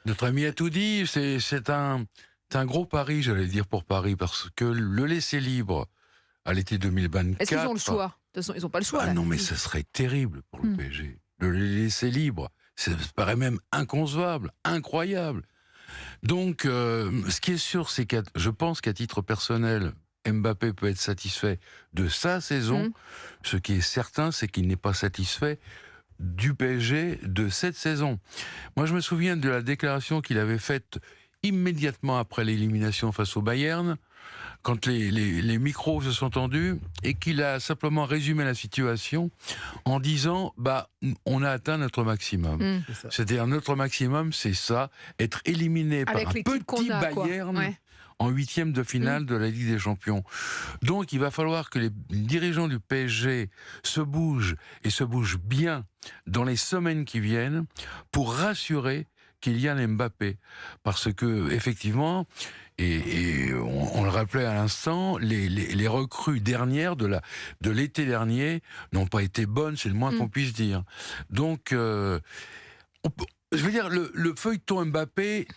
Notre ami a tout dit. C'est un gros pari, j'allais dire, pour Paris, parce que le laisser libre à l'été Est-ce qu'ils ont 2024. le choix? De toute façon, ils n'ont pas le choix, Ah là. non, mais ce serait terrible pour le Mmh. PSG. De les laisser libres. Ça me paraît même inconcevable, incroyable. Donc, ce qui est sûr, c'est que je pense qu'à titre personnel, Mbappé peut être satisfait de sa saison. Mmh. Ce qui est certain, c'est qu'il n'est pas satisfait du PSG de cette saison. Moi, je me souviens de la déclaration qu'il avait faite immédiatement après l'élimination face au Bayern, quand les micros se sont tendus, et qu'il a simplement résumé la situation en disant on a atteint notre maximum. Mmh. C'est ça. C'est-à-dire, notre maximum, c'est ça, être éliminé par Avec un l'équipe qu'on petit a, quoi. Bayern Ouais. en huitième de Mmh. finale de la Ligue des Champions. Donc, il va falloir que les dirigeants du PSG se bougent, et se bougent bien dans les semaines qui viennent, pour rassurer Kylian Mbappé. Parce que, effectivement, et on le rappelait à l'instant, les recrues dernières de l'été dernier n'ont pas été bonnes, c'est le moins qu'on puisse dire. Donc, je veux dire, le feuilleton Mbappé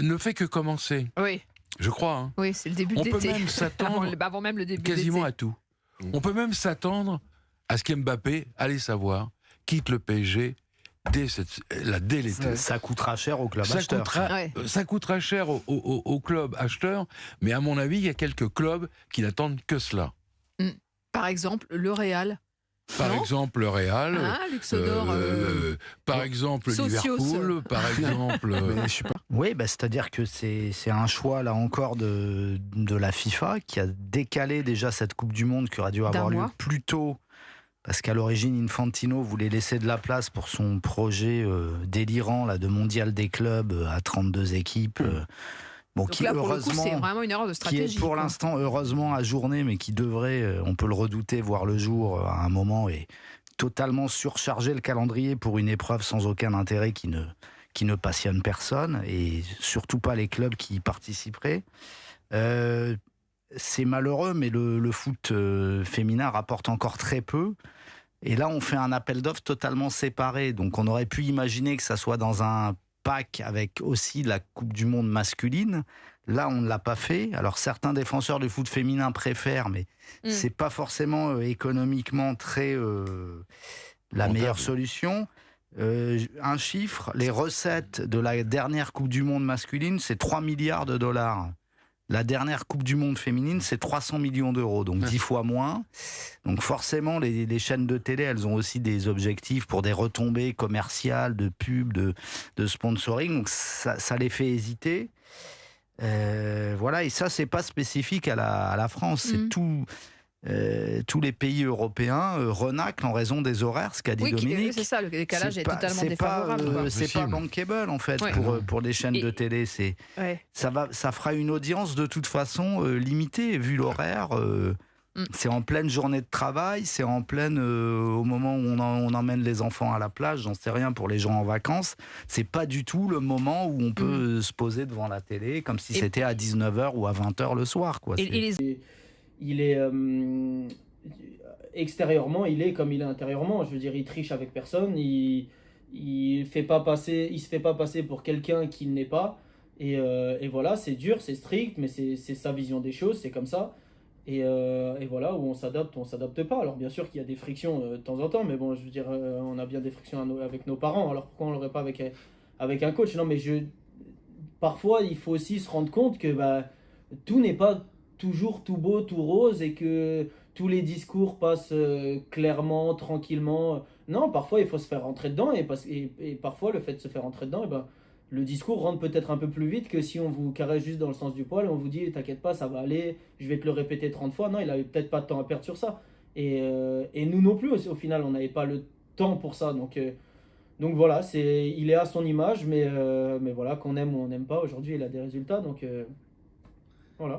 ne fait que commencer, Oui, je crois. Hein. oui, c'est le début de On peut l'été. même s'attendre Avant même le début de quasiment l'été. à tout. On peut même s'attendre à ce qu'Mbappé, allez savoir, quitte le PSG dès l'été. Ça coûtera cher au club Ça acheteur. Ouais. coûtera cher au club acheteur, mais à mon avis, il y a quelques clubs qui n'attendent que cela. Par exemple, le Real. Par Non exemple, le Real, Ah, Luxodor. par exemple, Socios. Liverpool, par exemple. Mais je sais pas. Oui, c'est-à-dire que c'est un choix, là encore, de la FIFA qui a décalé déjà cette Coupe du Monde qui aurait dû avoir D'un lieu mois. plus tôt. Parce qu'à l'origine, Infantino voulait laisser de la place pour son projet délirant là, de mondial des clubs à 32 équipes. Bon, Donc qui là, pour le coup, c'est heureusement, vraiment une erreur de qui stratégie. est pour quoi. l'instant heureusement ajourné, mais qui devrait, on peut le redouter, voir le jour à un moment et totalement surcharger le calendrier pour une épreuve sans aucun intérêt qui ne passionne personne et surtout pas les clubs qui y participeraient. C'est malheureux, mais le foot féminin rapporte encore très peu. Et là, on fait un appel d'offres totalement séparé. Donc, on aurait pu imaginer que ça soit dans un pack avec aussi la Coupe du Monde masculine. Là, on ne l'a pas fait. Alors, certains défenseurs du foot féminin préfèrent, mais c'est pas forcément économiquement très la Rentable. meilleure solution. Un chiffre, les recettes de la dernière Coupe du Monde masculine, c'est 3 milliards de dollars. La dernière Coupe du Monde féminine, c'est 300 millions d'euros, donc 10 fois moins. Donc forcément, les chaînes de télé, elles ont aussi des objectifs pour des retombées commerciales, de pub, de sponsoring. Donc ça les fait hésiter. Voilà, et ça, c'est pas spécifique à la France. C'est tous les pays européens renaclent en raison des horaires, ce qu'a dit Oui, Dominique. c'est ça, le décalage est totalement c'est défavorable. Pas, quoi. c'est pas Possible. bankable en fait Ouais. pour des chaînes Et- de télé. Ouais. Ça fera une audience de toute façon limitée vu l'horaire. C'est en pleine journée de travail, c'est en pleine au moment où on emmène les enfants à la plage, j'en sais rien pour les gens en vacances. C'est pas du tout le moment où on peut se poser devant la télé comme si Et- c'était à 19h ou à 20h le soir. Quoi. Et les Il est extérieurement, il est comme il est intérieurement. Je veux dire, il triche avec personne. Il fait pas passer, il se fait pas passer pour quelqu'un qu'il n'est pas. Et voilà, c'est dur, c'est strict, mais c'est sa vision des choses, c'est comme ça. Et voilà, où on s'adapte pas. Alors bien sûr qu'il y a des frictions de temps en temps, mais bon, je veux dire, on a bien des frictions avec nos parents. Alors pourquoi on l'aurait pas avec un coach? Non, mais parfois, il faut aussi se rendre compte que tout n'est pas toujours tout beau, tout rose et que tous les discours passent clairement, tranquillement. Non, parfois il faut se faire rentrer dedans et parfois le fait de se faire rentrer dedans, le discours rentre peut-être un peu plus vite que si on vous caresse juste dans le sens du poil et on vous dit t'inquiète pas, ça va aller, je vais te le répéter 30 fois. Non, il avait peut-être pas de temps à perdre sur ça. Et nous non plus, au final, on n'avait pas le temps pour ça. Donc voilà, il est à son image, mais voilà, qu'on aime ou on n'aime pas, aujourd'hui il a des résultats. Donc